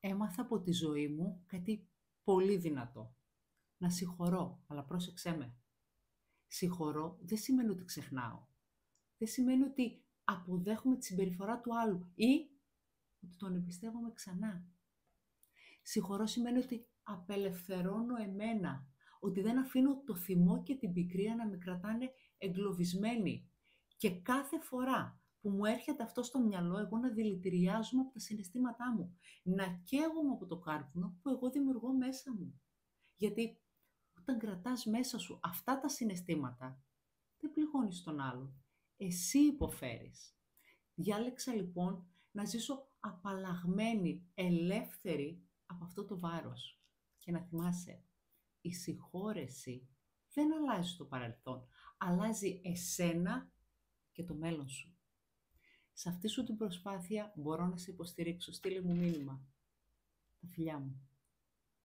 Έμαθα από τη ζωή μου κάτι πολύ δυνατό. Να συγχωρώ, αλλά πρόσεξέ με. Συγχωρώ δεν σημαίνει ότι ξεχνάω. Δεν σημαίνει ότι αποδέχομαι τη συμπεριφορά του άλλου ή ότι τον εμπιστεύομαι ξανά. Συγχωρώ σημαίνει ότι απελευθερώνω εμένα, ότι δεν αφήνω το θυμό και την πικρία να με κρατάνε εγκλωβισμένη. Και κάθε φορά που μου έρχεται αυτό στο μυαλό, εγώ να δηλητηριάζομαι από τα συναισθήματά μου. Να καίγομαι από το κάρβουνο που εγώ δημιουργώ μέσα μου. Γιατί όταν κρατάς μέσα σου αυτά τα συναισθήματα, δεν πληγώνεις τον άλλον. Εσύ υποφέρεις. Διάλεξα λοιπόν να ζήσω απαλλαγμένη, ελεύθερη από αυτό το βάρος. Και να θυμάσαι, η συγχώρεση δεν αλλάζει το παρελθόν. Αλλάζει εσένα και το μέλλον σου. Σε αυτή σου την προσπάθεια μπορώ να σε υποστηρίξω. Στείλε μου μήνυμα. Τα φιλιά μου.